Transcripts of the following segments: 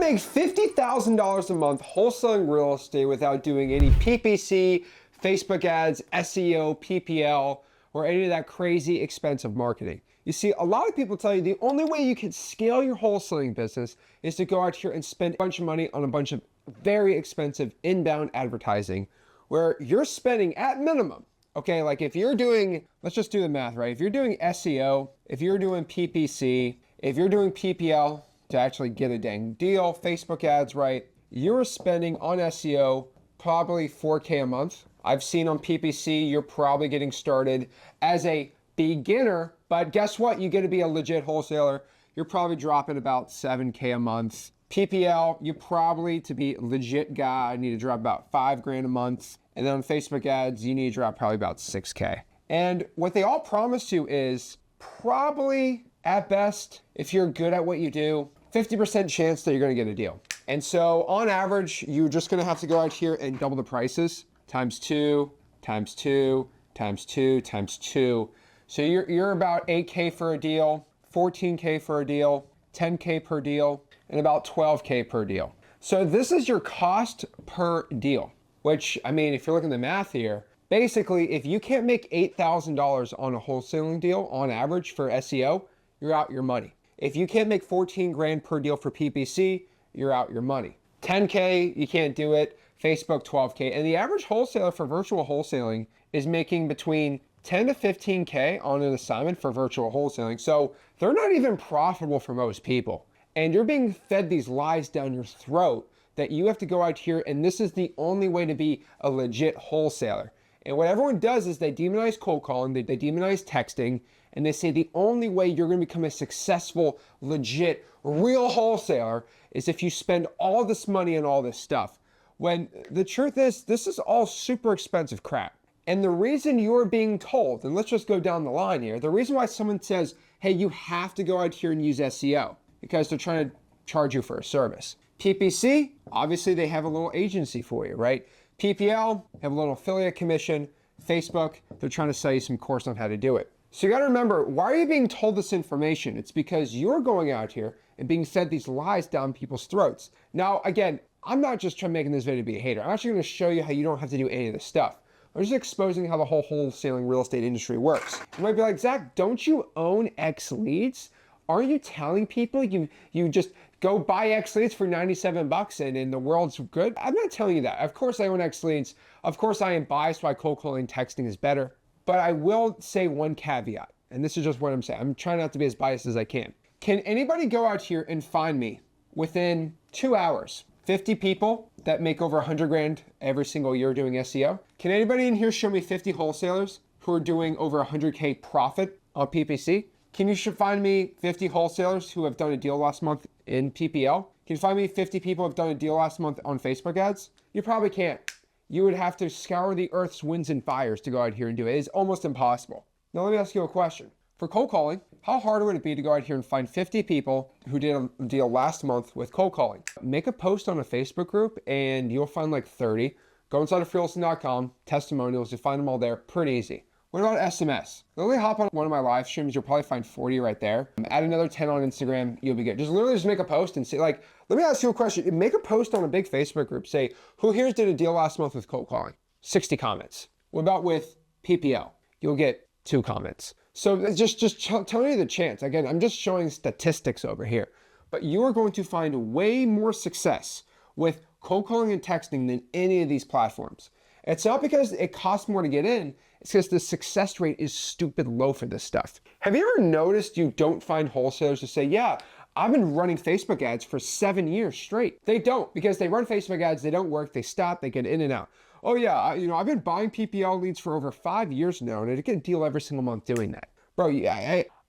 make $50,000 a month wholesaling real estate without doing any PPC, Facebook ads, SEO, PPL, or any of that crazy expensive marketing. You see, a lot of people tell you the only way you can scale your wholesaling business is to go out here and spend a bunch of money on a bunch of very expensive inbound advertising where you're spending at minimum, okay, like if you're doing, let's just do the math, right? If you're doing SEO, if you're doing PPC, if you're doing PPL to actually get a dang deal, Facebook ads, right? You're spending on SEO probably $4K a month. I've seen on PPC, you're probably getting started as a beginner, but guess what? You get to be a legit wholesaler. You're probably dropping about $7K a month. PPL, you probably, to be a legit guy, need to drop about $5 grand a month. And then on Facebook ads, you need to drop probably about $6K. And what they all promise you is probably, at best, if you're good at what you do, 50% chance that you're gonna get a deal. And so on average, you're just gonna have to go out here and double the prices, times 2, times 2, times 2, times 2. So you're about 8K for a deal, 14K for a deal, 10K per deal, and about 12K per deal. So this is your cost per deal, which, I mean, if you're looking at the math here, basically, if you can't make $8,000 on a wholesaling deal on average for SEO, you're out your money. If you can't make 14 grand per deal for PPC, you're out your money. 10K, you can't do it. Facebook, 12K. And the average wholesaler for virtual wholesaling is making between 10 to 15K on an assignment for virtual wholesaling. So they're not even profitable for most people. And you're being fed these lies down your throat that you have to go out here and this is the only way to be a legit wholesaler. And what everyone does is they demonize cold calling, they demonize texting, and they say the only way you're gonna become a successful, legit, real wholesaler is if you spend all this money on all this stuff. When the truth is, this is all super expensive crap. And the reason you're being told, and let's just go down the line here, the reason why someone says, hey, you have to go out here and use SEO, because they're trying to charge you for a service. PPC, obviously they have a little agency for you, right? PPL, have a little affiliate commission. Facebook, they're trying to sell you some course on how to do it. So you gotta remember, why are you being told this information? It's because you're going out here and being fed these lies down people's throats. Now, again, I'm not just trying to make this video to be a hater. I'm actually gonna show you how you don't have to do any of this stuff. I'm just exposing how the whole wholesaling real estate industry works. You might be like, Zach, don't you own X leads? Aren't you telling people you just go buy X leads for 97 bucks and the world's good? I'm not telling you that. Of course I own X leads. Of course I am biased why cold calling texting is better. But I will say one caveat, and this is just what I'm saying. I'm trying not to be as biased as I can. Can anybody go out here and find me within 2 hours, 50 people that make over 100 grand every single year doing SEO? Can anybody in here show me 50 wholesalers who are doing over 100K profit on PPC? Can you find me 50 wholesalers who have done a deal last month in PPL? Can you find me 50 people who have done a deal last month on Facebook ads? You probably can't. You would have to scour the earth's winds and fires to go out here and do it. It's almost impossible. Now let me ask you a question. For cold calling, how hard would it be to go out here and find 50 people who did a deal last month with cold calling? Make a post on a Facebook group and you'll find like 30. Go inside of freelisting.com, testimonials, you'll find them all there, pretty easy. What about SMS? Literally hop on one of my live streams, you'll probably find 40 right there. Add another 10 on Instagram, you'll be good. Just literally make a post and say, like, let me ask you a question. Make a post on a big Facebook group. Say, who here did a deal last month with cold calling? 60 comments. What about with PPL? You'll get 2 comments. So just tell me the chance. Again, I'm just showing statistics over here. But you are going to find way more success with cold calling and texting than any of these platforms. It's not because it costs more to get in, it's because the success rate is stupid low for this stuff. Have you ever noticed you don't find wholesalers who say, yeah, I've been running Facebook ads for 7 years straight? They don't, because they run Facebook ads, they don't work, they stop, they get in and out. Oh yeah, I've been buying PPL leads for over 5 years now, and I get a deal every single month doing that. Bro,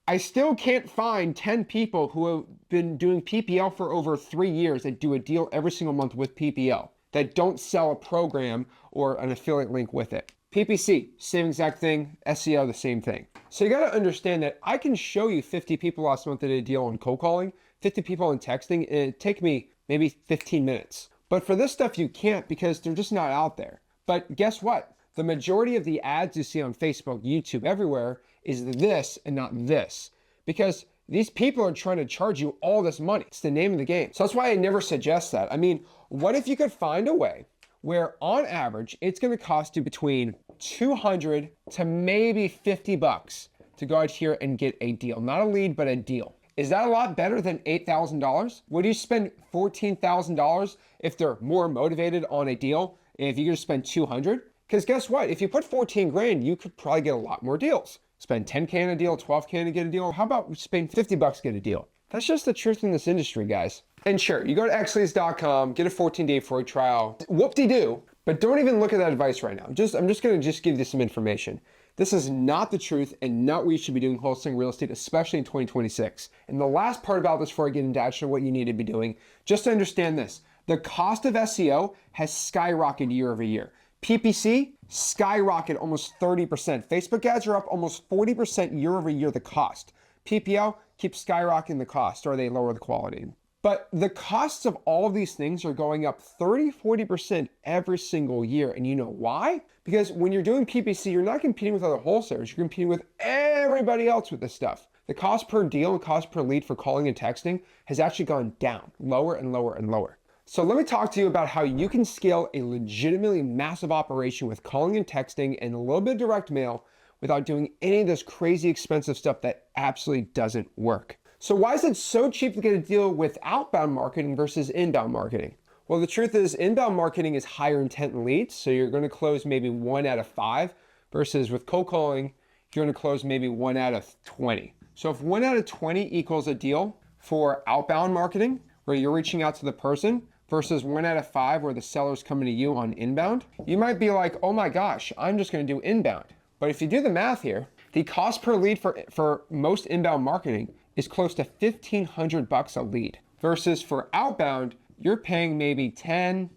I still can't find 10 people who have been doing PPL for over 3 years that do a deal every single month with PPL, that don't sell a program or an affiliate link with it. PPC, same exact thing. SEO, the same thing. So you got to understand that I can show you 50 people last month that did a deal on cold calling, 50 people in texting, and it'd take me maybe 15 minutes. But for this stuff, you can't because they're just not out there. But guess what? The majority of the ads you see on Facebook, YouTube, everywhere is this and not this. Because These people are trying to charge you all this money. It's the name of the game. So that's why I never suggest that. I mean, what if you could find a way where on average, it's gonna cost you between 200 to maybe 50 bucks to go out here and get a deal. Not a lead, but a deal. Is that a lot better than $8,000? Would you spend $14,000 if they're more motivated on a deal? If you could spend 200? Because guess what? If you put 14 grand, you could probably get a lot more deals. Spend 10K on a deal, 12K to get a deal. How about spend 50 bucks to get a deal? That's just the truth in this industry, guys. And sure, you go to xleads.com, get a 14-day free trial. Whoop-de-doo, but don't even look at that advice right now. I'm just gonna give you some information. This is not the truth and not what you should be doing wholesaling real estate, especially in 2026. And the last part about this before I get into actually what you need to be doing, just to understand this, the cost of SEO has skyrocketed year over year. PPC, skyrocket almost 30%. Facebook ads are up almost 40% year over year, the cost. PPL keeps skyrocketing the cost or they lower the quality. But the costs of all of these things are going up 30, 40% every single year. And you know why? Because when you're doing PPC, you're not competing with other wholesalers. You're competing with everybody else with this stuff. The cost per deal and cost per lead for calling and texting has actually gone down, lower and lower and lower. So let me talk to you about how you can scale a legitimately massive operation with calling and texting and a little bit of direct mail without doing any of this crazy expensive stuff that absolutely doesn't work. So why is it so cheap to get a deal with outbound marketing versus inbound marketing? Well, the truth is inbound marketing is higher intent leads. So you're going to close maybe 1 out of 5 versus with cold calling, you're going to close maybe 1 out of 20. So if 1 out of 20 equals a deal for outbound marketing, where you're reaching out to the person versus 1 out of 5 where the seller's coming to you on inbound, you might be like, oh my gosh, I'm just going to do inbound. But if you do the math here, the cost per lead for most inbound marketing is close to 1,500 bucks a lead versus for outbound, you're paying maybe $10,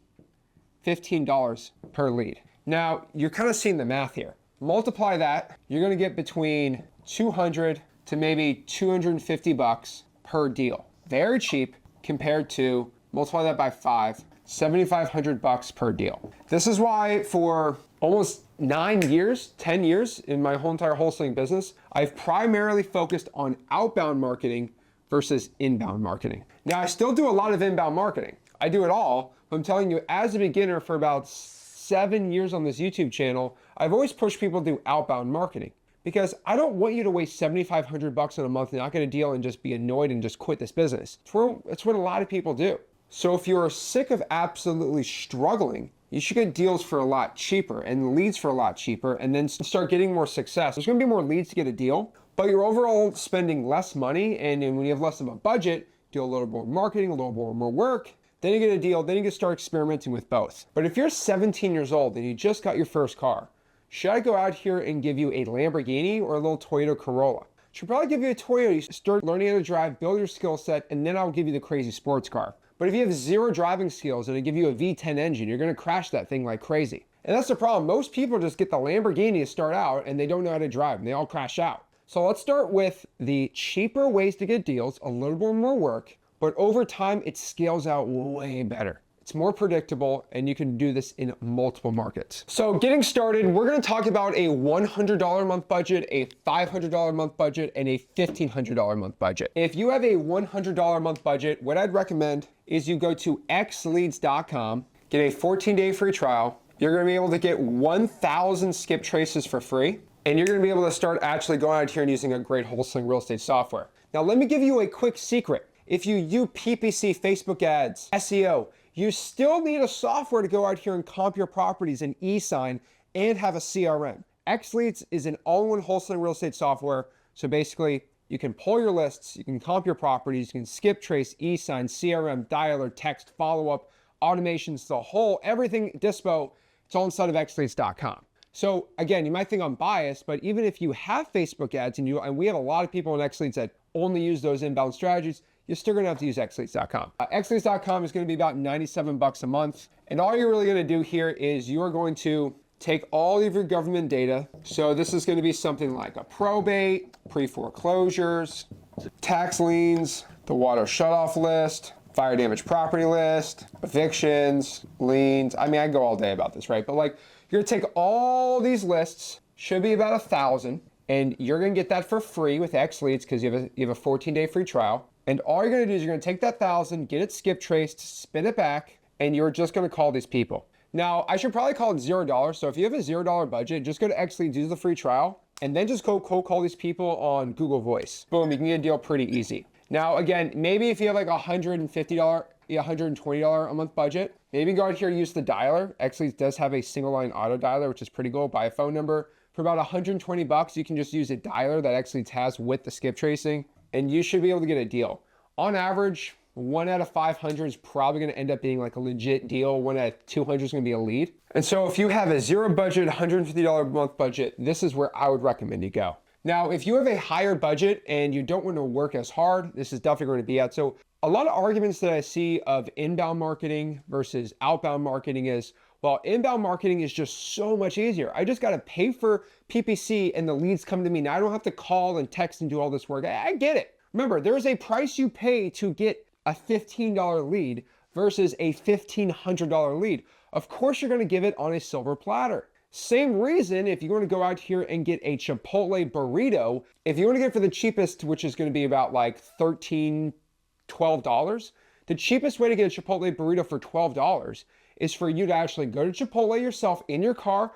$15 per lead. Now, you're kind of seeing the math here. Multiply that, you're gonna get between 200 to maybe 250 bucks per deal. Very cheap compared to, multiply that by 5, 7,500 bucks per deal. This is why for almost 9 years, 10 years in my whole entire wholesaling business, I've primarily focused on outbound marketing versus inbound marketing. Now, I still do a lot of inbound marketing. I do it all, but I'm telling you, as a beginner for about 7 years on this YouTube channel, I've always pushed people to do outbound marketing because I don't want you to waste 7,500 bucks in a month and not get a deal and just be annoyed and just quit this business. It's what a lot of people do. So if you're sick of absolutely struggling, you should get deals for a lot cheaper and leads for a lot cheaper and then start getting more success. There's gonna be more leads to get a deal, but you're overall spending less money, and when you have less of a budget, do a little more marketing, a little more work, then you get a deal, then you can start experimenting with both. But if you're 17 years old and you just got your first car, should I go out here and give you a Lamborghini or a little Toyota Corolla? Should probably give you a Toyota. You start learning how to drive, build your skill set, and then I'll give you the crazy sports car. But if you have zero driving skills and I give you a V10 engine, you're gonna crash that thing like crazy. And that's the problem. Most people just get the Lamborghini to start out and they don't know how to drive and they all crash out. So let's start with the cheaper ways to get deals, a little bit more work, but over time it scales out way better. It's more predictable and you can do this in multiple markets. So getting started, we're gonna talk about a $100 a month budget, a $500 a month budget, and a $1,500 a month budget. If you have a $100 a month budget, what I'd recommend is you go to xleads.com, get a 14-day free trial. You're gonna be able to get 1,000 skip traces for free, and you're gonna be able to start actually going out here and using a great wholesaling real estate software. Now, let me give you a quick secret. If you use PPC, Facebook ads, SEO, you still need a software to go out here and comp your properties and e-sign and have a CRM. XLeads is an all-in-one wholesaling real estate software. So basically, you can pull your lists, you can comp your properties, you can skip trace, e-sign, CRM, dialer, text, follow-up, automations, the whole, everything dispo, it's all inside of xleads.com. So again, you might think I'm biased, but even if you have Facebook ads and we have a lot of people on XLeads that only use those inbound strategies, you're still gonna have to use xleads.com. xleads.com is gonna be about 97 bucks a month. And all you're really gonna do here is you are going to take all of your government data. So this is gonna be something like a probate, pre-foreclosures, tax liens, the water shutoff list, fire damage property list, evictions, liens. I mean, I can go all day about this, right? But like, you're gonna take all these lists, should be about 1,000, and you're gonna get that for free with X Leads because you have a 14-day free trial. And all you're gonna do is you're gonna take that 1,000, get it skip traced, spin it back, and you're just gonna call these people. Now, I should probably call it $0. So if you have a $0 budget, just go to X Leads, use the free trial, and then just go cold call these people on Google Voice. Boom, you can get a deal pretty easy. Now, again, maybe if you have like $150, $120 a month budget, maybe go out here and use the dialer. X Leads does have a single line auto dialer, which is pretty cool. Buy a phone number. For about 120 bucks, you can just use a dialer that X Leads has with the skip tracing, and you should be able to get a deal. On average, 1 out of 500 is probably gonna end up being like a legit deal. 1 out of 200 is gonna be a lead. And so if you have a zero budget, $150 a month budget, this is where I would recommend you go. Now, if you have a higher budget and you don't want to work as hard, this is definitely going to be out. So a lot of arguments that I see of inbound marketing versus outbound marketing is, well, inbound marketing is just so much easier. I just got to pay for PPC and the leads come to me. Now I don't have to call and text and do all this work. I get it. Remember, there's a price you pay to get a $15 lead versus a $1,500 lead. Of course, you're going to give it on a silver platter. Same reason if you want to go out here and get a Chipotle burrito, if you want to get it for the cheapest, which is going to be about like $13, $12, the cheapest way to get a Chipotle burrito for $12 is for you to actually go to Chipotle yourself in your car,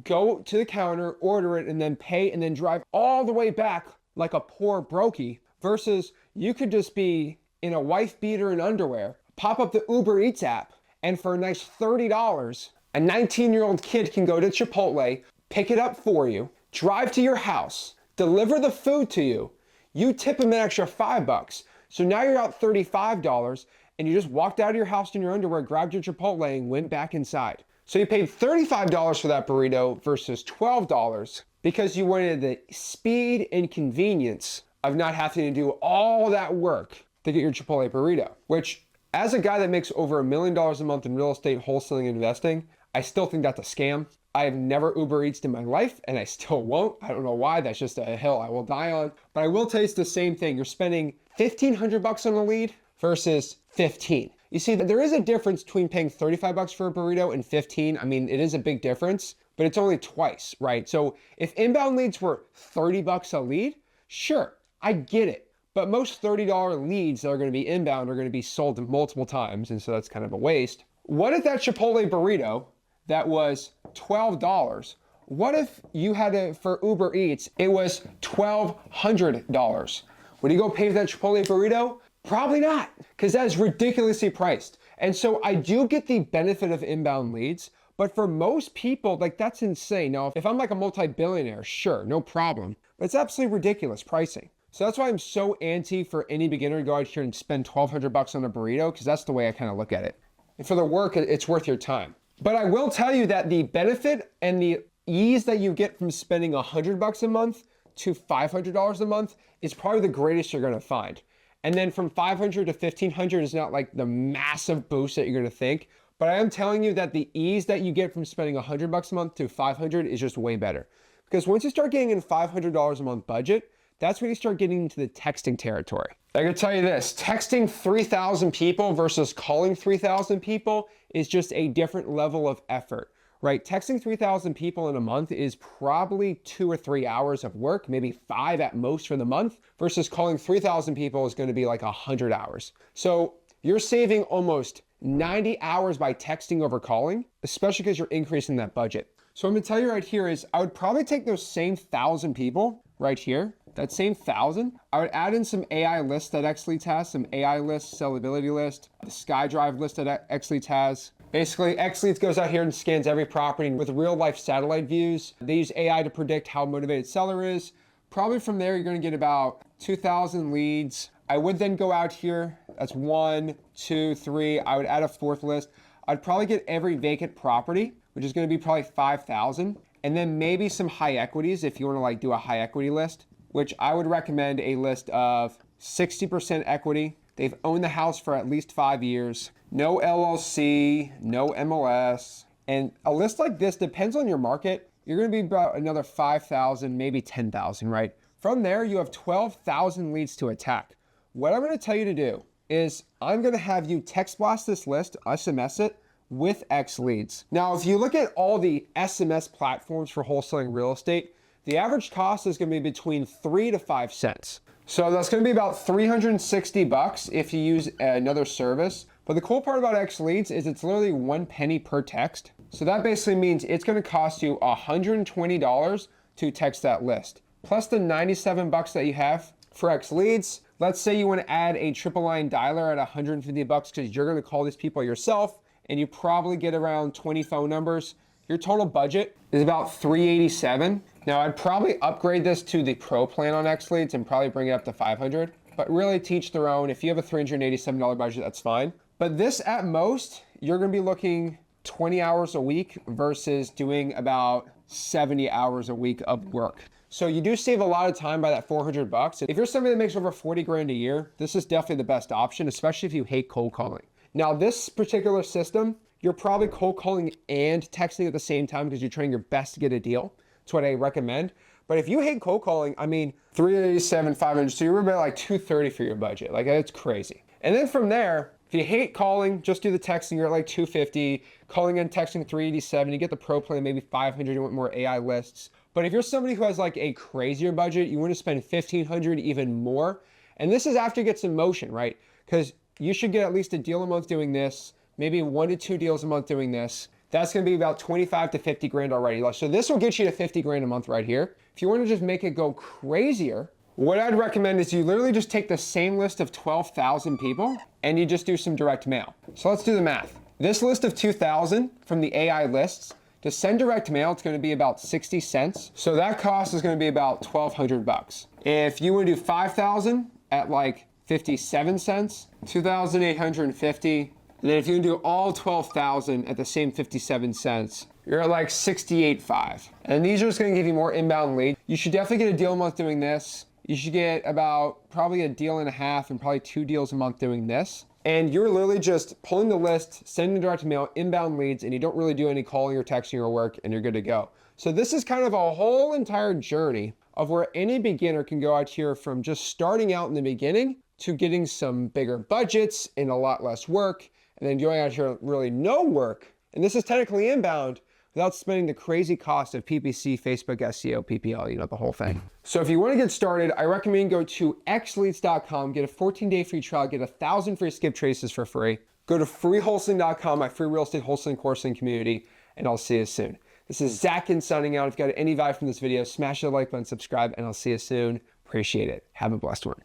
go to the counter, order it, and then pay, and then drive all the way back like a poor brokey, versus you could just be in a wife beater and underwear, pop up the Uber Eats app, and for a nice $30, a 19-year-old kid can go to Chipotle, pick it up for you, drive to your house, deliver the food to you. You tip them an extra $5. So now you're out $35 and you just walked out of your house in your underwear, grabbed your Chipotle and went back inside. So you paid $35 for that burrito versus $12 because you wanted the speed and convenience of not having to do all that work to get your Chipotle burrito, which as a guy that makes over $1 million a month in real estate, wholesaling, and investing, I still think that's a scam. I have never Uber Eats'd in my life, and I still won't. I don't know why. That's just a hill I will die on. But I will tell you it's the same thing. You're spending $1,500 on a lead versus 15. You see, there is a difference between paying $35 for a burrito and 15. I mean, it is a big difference, but it's only twice, right? So if inbound leads were $30 a lead, sure, I get it. But most $30 leads that are going to be inbound are going to be sold multiple times, and so that's kind of a waste. What if that Chipotle burrito that was $12, what if you had it for Uber Eats, it was $1,200? Would you go pay for that Chipotle burrito? Probably not, because that is ridiculously priced. And so I do get the benefit of inbound leads, but for most people, like that's insane. Now, if I'm like a multi-billionaire, sure, no problem, but it's absolutely ridiculous pricing. So that's why I'm so anti for any beginner to go out here and spend $1,200 on a burrito, because that's the way I kind of look at it. And for the work, it's worth your time. But I will tell you that the benefit and the ease that you get from spending $100 a month to $500 a month is probably the greatest you're gonna find. And then from $500 to $1,500 is not like the massive boost that you're gonna think, but I am telling you that the ease that you get from spending $100 a month to $500 is just way better. Because once you start getting in $500 a month budget, that's when you start getting into the texting territory. I can tell you this, texting 3,000 people versus calling 3,000 people is just a different level of effort, right? Texting 3,000 people in a month is probably 2 or 3 hours of work, maybe 5 at most for the month, versus calling 3,000 people is going to be like 100 hours. So you're saving almost 90 hours by texting over calling, especially because you're increasing that budget. So I'm going to tell you right here is I would probably take those same 1,000 people right here, that same 1,000, I would add in some AI lists that X Leads has, some AI lists, sellability list, the SkyDrive list that X Leads has. Basically, X Leads goes out here and scans every property with real life satellite views. They use AI to predict how motivated seller is. Probably from there, you're gonna get about 2,000 leads. I would then go out here, that's 1, 2, 3. I would add a 4th list. I'd probably get every vacant property, which is gonna be probably 5,000. And then maybe some high equities if you wanna like do a high equity list, which I would recommend a list of 60% equity. They've owned the house for at least 5 years. No LLC, no MLS. And a list like this depends on your market. You're gonna be about another 5,000, maybe 10,000, right? From there, you have 12,000 leads to attack. What I'm gonna tell you to do is I'm gonna have you text blast this list, SMS it with X Leads. Now, if you look at all the SMS platforms for wholesaling real estate, the average cost is going to be between 3 to 5 cents. So that's going to be about 360 bucks if you use another service. But the cool part about X Leads is it's literally 1 penny per text. So that basically means it's going to cost you $120 to text that list. Plus the 97 bucks that you have for X Leads. Let's say you want to add a triple line dialer at 150 bucks because you're going to call these people yourself and you probably get around 20 phone numbers. Your total budget is about $387. Now I'd probably upgrade this to the Pro plan on X Leads and probably bring it up to $500, but really teach their own. If you have a $387 budget, that's fine. But this at most, you're going to be looking 20 hours a week versus doing about 70 hours a week of work. So you do save a lot of time by that 400 bucks. If you're somebody that makes over 40 grand a year, this is definitely the best option, especially if you hate cold calling. Now this particular system, you're probably cold calling and texting at the same time because you're trying your best to get a deal. That's what I recommend. But if you hate cold calling, I mean, 387, 500, so you're about like 230 for your budget. Like that's crazy. And then from there, if you hate calling, just do the texting, you're at like 250, calling and texting 387, you get the Pro plan, maybe 500, you want more AI lists. But if you're somebody who has like a crazier budget, you want to spend 1,500, even more. And this is after you get some motion, right? Because you should get at least a deal a month doing this, maybe 1 to 2 deals a month doing this. That's going to be about 25 to 50 grand already. So this will get you to 50 grand a month right here. If you want to just make it go crazier, what I'd recommend is you literally just take the same list of 12,000 people and you just do some direct mail. So let's do the math. This list of 2,000 from the AI lists, to send direct mail, it's going to be about 60 cents. So that cost is going to be about 1,200 bucks. If you want to do 5,000 at like 57 cents, 2,850. And then if you can do all 12,000 at the same 57 cents, you're at like 68.5. And these are just going to give you more inbound lead. You should definitely get a deal a month doing this. You should get about probably a deal and a half and probably 2 deals a month doing this. And you're literally just pulling the list, sending direct mail, inbound leads, and you don't really do any calling or texting or work, and you're good to go. So this is kind of a whole entire journey of where any beginner can go out here from just starting out in the beginning to getting some bigger budgets and a lot less work, and then going out here really no work. And this is technically inbound without spending the crazy cost of PPC, Facebook SEO, PPL, you know, the whole thing. So if you want to get started, I recommend go to xleads.com, get a 14-day free trial, get 1,000 free skip traces for free. Go to freewholesaling.com, my free real estate wholesaling course and community, and I'll see you soon. This is Zach signing out. If you got any value from this video, smash the like button, subscribe, and I'll see you soon. Appreciate it. Have a blessed one.